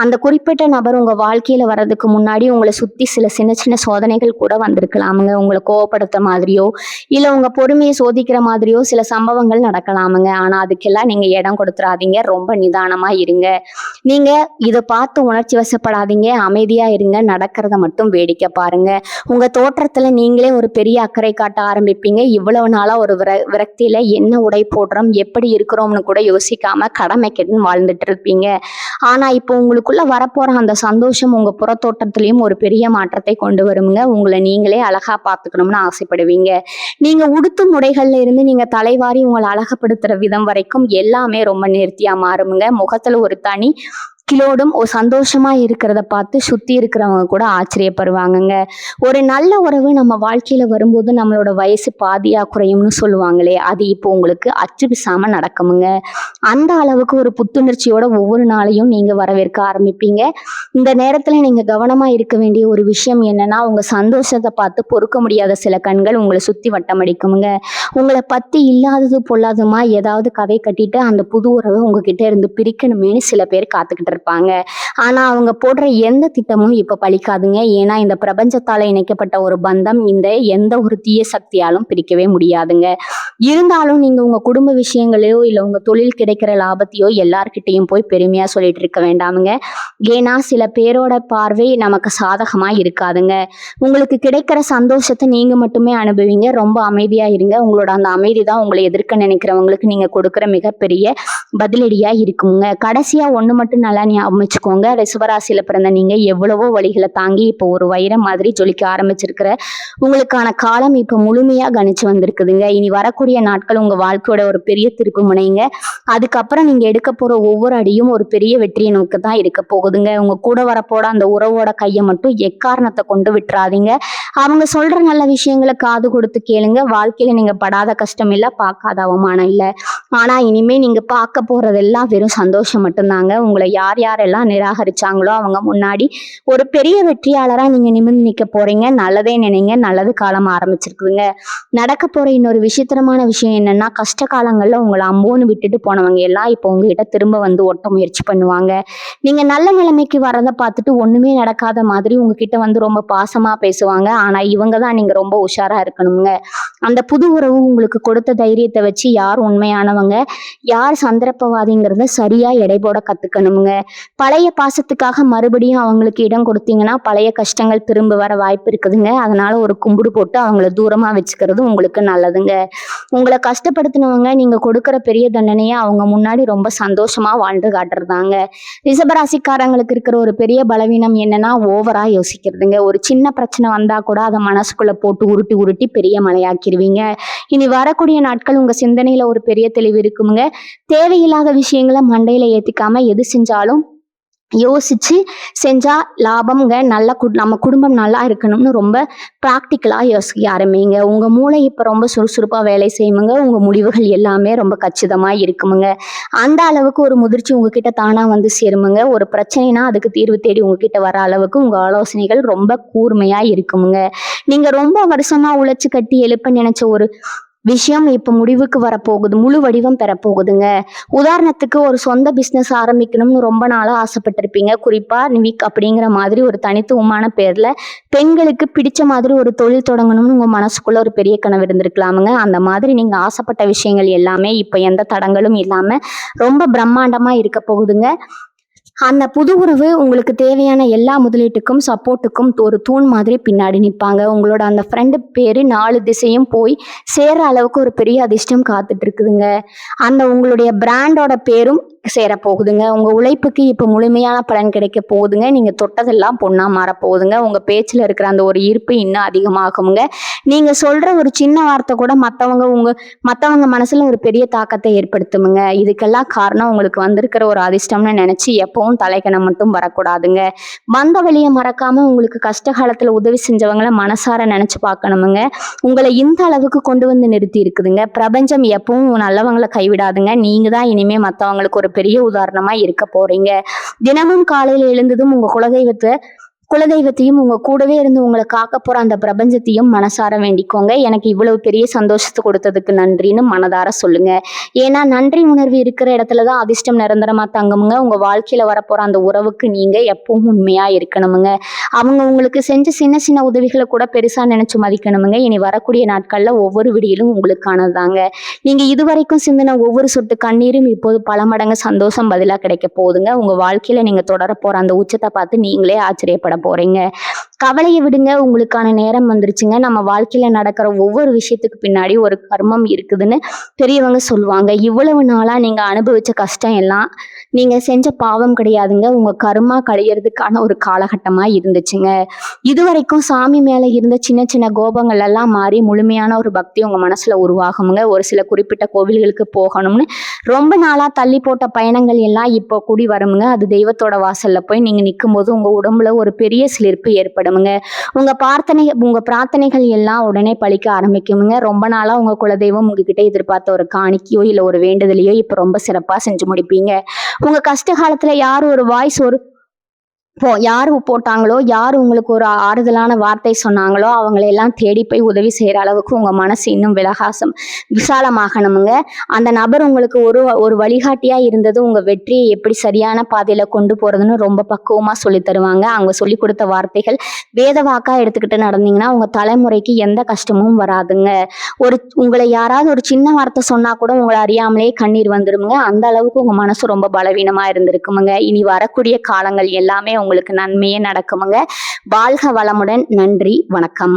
அந்த குறிப்பிட்ட நபர் உங்க வாழ்க்கையில வர்றதுக்கு முன்னாடி உங்களை சுத்தி சில சின்ன சின்ன சோதனைகள் கூட வந்திருக்கலாமுங்க. உங்களை கோவப்படுத்த மாதிரியோ இல்ல உங்க பொறுமையை சோதிக்கிற மாதிரியோ சில சம்பவங்கள் நடக்கலாமுங்க. ஆனா அதுக்கெல்லாம் நீங்க இடம் கொடுத்துறாதீங்க. ரொம்ப நிதானமா இருங்க. நீங்க இதை பார்த்து உணர்ச்சி வசப்படாதீங்க. அமைதியா இருங்க. நடக்கிறத மட்டும் வேடிக்கை பாருங்க. உங்க தோற்றத்துல நீங்களே ஒரு பெரிய அக்கறை காட்ட ஆரம்பிப்பீங்க. இவ்வளவு நாளா ஒரு விரக்தியில என்ன உடை போடுறோம், எப்படி இருக்கிறோம்னு கூட யோசிக்காம கடமைக்குன்னு வாழ்ந்துட்டு இருப்பீங்க. ஆனா இப்போ உங்களுக்குள்ள வரப்போற அந்த சந்தோஷம் உங்க புறத்தோட்டத்திலயும் ஒரு பெரிய மாற்றத்தை கொண்டு வருங்க. உங்களை நீங்களே அழகா பார்த்துக்கணும்னு ஆசைப்படுவீங்க. நீங்க உடுத்தும் உடைகள்ல இருந்து நீங்க தலைவாரி உங்களை அழகுபடுத்துற விதம் வரைக்கும் எல்லாமே ரொம்ப நேர்த்தியா மாறுமுங்க. முகத்துல ஒரு தனி கிலோடும் ஒரு சந்தோஷமா இருக்கிறத பார்த்து சுத்தி இருக்கிறவங்க கூட ஆச்சரியப்படுவாங்கங்க. ஒரு நல்ல உறவு நம்ம வாழ்க்கையில வரும்போது நம்மளோட வயசு பாதியா குறையும்னு சொல்லுவாங்களே, அது இப்போ உங்களுக்கு அச்சு பிசாம நடக்குமுங்க. அந்த அளவுக்கு ஒரு புத்துணர்ச்சியோட ஒவ்வொரு நாளையும் நீங்க வரவேற்க ஆரம்பிப்பீங்க. இந்த நேரத்துல நீங்க கவனமா இருக்க வேண்டிய ஒரு விஷயம் என்னன்னா, உங்க சந்தோஷத்தை பார்த்து பொறுக்க முடியாத சில கண்கள் உங்களை சுத்தி வட்டமடிக்குமுங்க. உங்களை பத்தி இல்லாதது பொல்லாததுமா ஏதாவது கதை கட்டிட்டு அந்த புது உறவை உங்ககிட்ட இருந்து பிரிக்கணுமேனு சில பேர் காத்துக்கிட்டு இருப்பாங்க. ஆனா அவங்க போடுற எந்த திட்டமும் இப்ப பலிக்காதுங்க. ஏன்னா இந்த பிரபஞ்சத்தால இணைக்கப்பட்ட ஒரு பந்தம் இந்த எந்த ஒரு தீய சக்தியாலும் பிரிக்கவே முடியாதுங்க. இருந்தாலும் நீங்க உங்க குடும்ப விஷயங்களையோ இல்ல உங்க தொழில் கிடைக்கிற லாபத்தையோ எல்லார்கிட்டையும் போய் பெருமையா சொல்லிட்டு இருக்க வேண்டாமுங்க. ஏன்னா சில பேரோட பார்வை நமக்கு சாதகமா இருக்காதுங்க. உங்களுக்கு கிடைக்கிற சந்தோஷத்தை நீங்க மட்டுமே அனுபவிங்க. ரொம்ப அமைதியா இருங்க. உங்களோட அந்த அமைதி தான் உங்களை எதிர்க்க நினைக்கிறவங்களுக்கு நீங்க கொடுக்குற மிகப்பெரிய பதிலடியா இருக்குங்க. கடைசியா ஒண்ணு மட்டும் நல்லா ஞாபகம் வச்சுக்கோங்க. ரிஷபராசியில பிறந்த நீங்க எவ்வளவோ வழிகளை தாங்கி இப்போ ஒரு வைரம் மாதிரி ஜொலிக்க ஆரம்பிச்சிருக்கிற உங்களுக்கான காலம் இப்ப முழுமையா கணிச்சு வந்திருக்குதுங்க. இனி வரக்கூடிய நாட்கள் உங்க வாழ்க்கையோட ஒரு பெரிய திருப்பு முனைங்க. அதுக்கப்புறம் நீங்க எடுக்க போற ஒவ்வொரு அடியும் ஒரு பெரிய வெற்றியை நோக்கி தான் இருக்க போகுதுங்க. உங்க கூட வரப்போட அந்த உறவோட கையை மட்டும் எக்காரணத்தை கொண்டு விட்டுறாதீங்க. அவங்க சொல்ற நல்ல விஷயங்களை காது கொடுத்து கேளுங்க. வாழ்க்கையில நீங்க படாத கஷ்டம் இல்ல, பார்க்காத அவமானம் இல்ல. ஆனா இனிமே நீங்க பார்க்க போறதெல்லாம் வெறும் சந்தோஷம் மட்டும்தாங்க. உங்களை யார் யாரெல்லாம் நிராகரிச்சாங்களோ அவங்க முன்னாடி ஒரு பெரிய வெற்றியாளரா நீங்க நிமிர்ந்து நிக்க போறீங்க. நல்லதே நினைங்க. நல்லது காலம் ஆரம்பிச்சிருக்குதுங்க. நடக்க போற இன்னொரு விசித்திரமான விஷயம் என்னன்னா, கஷ்ட காலங்கள்ல உங்களை அம்போன்னு விட்டுட்டு போனவங்க எல்லாம் இப்போ உங்ககிட்ட திரும்ப வந்து ஒட்ட முயற்சி பண்ணுவாங்க. நீங்க நல்ல நிலைமைக்கு வரதை பார்த்துட்டு ஒண்ணுமே நடக்காத மாதிரி உங்ககிட்ட வந்து ரொம்ப பாசமா பேசுவாங்க. ஆனா இவங்க தான் நீங்க ரொம்ப உஷாரா இருக்கணுங்க. அந்த புது உறவு உங்களுக்கு கொடுத்த தைரியத்தை வச்சு யார் உண்மையானவங்க யார் சந்தர்ப்பவாதிங்கிறத சரியா எடை போட கத்துக்கணுங்க. பழைய பாசத்துக்காக மறுபடியும் அவங்களுக்கு இடம் கொடுத்தீங்கன்னா பழைய கஷ்டங்கள் திரும்ப வர வாய்ப்பு இருக்குதுங்க. அதனால ஒரு கும்பிடு போட்டு அவங்கள தூரமா வச்சுக்கிறது உங்களுக்கு நல்லதுங்க. உங்களை கஷ்டப்படுத்தினவங்க நீங்க கொடுக்கிற பெரிய தண்டனையை அவங்க முன்னாடி ரொம்ப சந்தோஷமா வாழ்ந்து காட்டுறதாங்க. ரிஷபராசிக்காரங்களுக்கு இருக்கிற ஒரு பெரிய பலவீனம் என்னன்னா, ஓவரா யோசிக்கிறதுங்க. ஒரு சின்ன பிரச்சனை வந்தா கூட அதை மனசுக்குள்ள போட்டு உருட்டி உருட்டி பெரிய மலையாக்கிடுவீங்க. இனி வரக்கூடிய நாட்கள் உங்க சிந்தனையில ஒரு பெரிய தெளிவு இருக்குங்க. தேவையில்லாத விஷயங்களை மண்டையில ஏத்திக்காம எது செஞ்சாலும் யோசிச்சு செஞ்சா லாபம்ங்க. நம்ம குடும்பம் நல்லா இருக்கணும்னு ரொம்ப ப்ராக்டிக்கலா யோசிக்க ஆரம்பிங்க. உங்க மூளை இப்ப ரொம்ப சுறுசுறுப்பா வேலை செய்யுமுங்க. உங்க முடிவுகள் எல்லாமே ரொம்ப கச்சிதமா இருக்குமுங்க. அந்த அளவுக்கு ஒரு முதிர்ச்சி உங்ககிட்ட தானா வந்து சேருமுங்க. ஒரு பிரச்சனைனா அதுக்கு தீர்வு தேடி உங்ககிட்ட வர அளவுக்கு உங்க ஆலோசனைகள் ரொம்ப கூர்மையா இருக்குமுங்க. நீங்க ரொம்ப வருஷமா உழைச்சு கட்டி எழுப்ப நினைச்ச ஒரு விஷயம் இப்ப முடிவுக்கு வரப்போகுது. முழு வடிவம் பெறப்போகுதுங்க. உதாரணத்துக்கு ஒரு சொந்த பிசினஸ் ஆரம்பிக்கணும்னு ரொம்ப நாளா ஆசைப்பட்டிருப்பீங்க. குறிப்பா நிவிக் அப்படிங்கிற மாதிரி ஒரு தனித்துவமான பேர்ல பெண்களுக்கு பிடிச்ச மாதிரி ஒரு தொழில் தொடங்கணும்னு உங்க மனசுக்குள்ள ஒரு பெரிய கனவு இருந்திருக்கலாமுங்க. அந்த மாதிரி நீங்க ஆசைப்பட்ட விஷயங்கள் எல்லாமே இப்ப எந்த தடங்களும் இல்லாம ரொம்ப பிரம்மாண்டமா இருக்க போகுதுங்க. அந்த புது உறவு உங்களுக்கு தேவையான எல்லா முதலீட்டுக்கும் சப்போர்ட்டுக்கும் ஒரு தூண் மாதிரி பின்னாடி நிற்பாங்க. உங்களோட அந்த ஃப்ரெண்டு பேரு 4 திசையும் போய் சேர்ற அளவுக்கு ஒரு பெரிய அதிர்ஷ்டம் காத்துட்டு இருக்குதுங்க. அந்த உங்களுடைய பிராண்டோட பேரும் சேர போகுதுங்க. உங்க உழைப்புக்கு இப்ப முழுமையான பலன் கிடைக்க போகுதுங்க. நீங்க தொட்டதெல்லாம் பொண்ணா மாற போகுதுங்க. உங்க பேச்சுல இருக்கிற அந்த ஒரு ஈர்ப்பு இன்னும் அதிகமாகுங்க. நீங்க சொல்ற ஒரு சின்ன வார்த்தை கூட மத்தவங்க மனசுல ஒரு பெரிய தாக்கத்தை ஏற்படுத்துமுங்க. இதுக்கெல்லாம் காரணம் உங்களுக்கு வந்திருக்கிற ஒரு அதிர்ஷ்டம்னு நினைச்சு எப்பவும் தலைக்கணம் மட்டும் வரக்கூடாதுங்க. வந்த வழியை மறக்காம உங்களுக்கு கஷ்ட காலத்துல உதவி செஞ்சவங்கள மனசார நினைச்சு பார்க்கணுமுங்க. உங்களை இந்த அளவுக்கு கொண்டு வந்து நிறுத்தி இருக்குதுங்க. பிரபஞ்சம் எப்பவும் நல்லவங்களை கைவிடாதுங்க. நீங்க தான் இனிமே மத்தவங்களுக்கு ஒரு பெரிய உதாரணமா இருக்க போறீங்க. தினமும் காலையில எழுந்ததும் உங்க குலதெய்வத்தையும் உங்க கூடவே இருந்து உங்களை காக்க போற அந்த பிரபஞ்சத்தையும் மனசார வேண்டிக்கோங்க. எனக்கு இவ்வளவு பெரிய சந்தோஷத்தை கொடுத்ததுக்கு நன்றின்னு மனதார சொல்லுங்க. ஏன்னா நன்றி உணர்வு இருக்கிற இடத்துலதான் அதிர்ஷ்டம் நிரந்தரமா தங்குமுங்க. உங்க வாழ்க்கையில வரப்போற அந்த உறவுக்கு நீங்க எப்பவும் உண்மையா இருக்கணுமுங்க. அவங்க உங்களுக்கு செஞ்ச சின்ன சின்ன உதவிகளை கூட பெருசா நினைச்சு மதிக்கணுமுங்க. இனி வரக்கூடிய நாட்கள்ல ஒவ்வொரு விடியிலும் உங்களுக்கானதாங்க. நீங்க இதுவரைக்கும் சிந்தின ஒவ்வொரு சொட்டு கண்ணீரும் இப்போது பல மடங்கு சந்தோஷம் பதிலா கிடைக்க போகுதுங்க. உங்க வாழ்க்கையில நீங்க தொடர போற அந்த உச்சத்தை பார்த்து நீங்களே ஆச்சரியப்பட போறீங்க. கவலைய விடுங்க. உங்களுக்கான நேரம் வந்துருச்சுங்க. நம்ம வாழ்க்கையில நடக்கிற ஒவ்வொரு விஷயத்துக்கு பின்னாடி ஒரு கர்மம் இருக்குதுன்னு பெரியவங்க சொல்லுவாங்க. இவ்வளவு நாளா நீங்க அனுபவிச்ச கஷ்டம் எல்லாம் நீங்க செஞ்ச பாவம் கிடையாதுங்க. உங்க கர்மா கழியறதுக்கான ஒரு காலகட்டமா இருந்துச்சுங்க. இதுவரைக்கும் சாமி மேல இருந்த சின்ன சின்ன கோபங்கள் எல்லாம் மாறி முழுமையான ஒரு பக்தி உங்க மனசுல உருவாகுங்க. ஒரு சில குறிப்பிட்ட கோவில்களுக்கு போகணும்னு ரொம்ப நாளா தள்ளி போட்ட பயணங்கள் எல்லாம் இப்போ கூடி வருமுங்க. அது தெய்வத்தோட வாசல்ல போய் நீங்க நிக்கும்போது உங்க உடம்புல ஒரு பெரிய சிலிர்ப்பு ஏற்படுமுங்க. உங்க பிரார்த்தனைகள் எல்லாம் உடனே பலிக்க ஆரம்பிக்குமுங்க. ரொம்ப நாளா உங்க குலதெய்வம் உங்ககிட்ட எதிர்பார்த்த ஒரு காணிக்கையோ இல்ல ஒரு வேண்டுதலையோ இப்ப ரொம்ப சிறப்பா செஞ்சு முடிப்பீங்க. உங்க கஷ்ட காலத்துல யார் ஒரு வாய்ஸ் ஒரு யாரு போட்டாங்களோ, யாரு உங்களுக்கு ஒரு ஆறுதலான வார்த்தை சொன்னாங்களோ, அவங்கள எல்லாம் தேடி போய் உதவி செய்ற அளவுக்கு உங்க மனசு இன்னும் விசாலமாகணுமுங்க. அந்த நபர் உங்களுக்கு ஒரு வழிகாட்டியா இருந்தது உங்க வெற்றியை எப்படி சரியான பாதையில கொண்டு போறதுன்னு ரொம்ப பக்குவமா சொல்லித் தருவாங்க. அவங்க சொல்லிக் கொடுத்த வார்த்தைகள் வேத வாக்கா எடுத்துக்கிட்டு நடந்தீங்கன்னா, உங்க தலைமுறைக்கு எந்த கஷ்டமும் வராதுங்க. உங்களை யாராவது ஒரு சின்ன வார்த்தை சொன்னா கூட உங்கள அறியாமலே கண்ணீர் வந்துருமுங்க. அந்த அளவுக்கு உங்க மனசு ரொம்ப பலவீனமா இருந்திருக்குமுங்க. இனி வரக்கூடிய காலங்கள் எல்லாமே உங்களுக்கு நன்மையே நடக்குமுங்க. வாழ்க வளமுடன். நன்றி. வணக்கம்.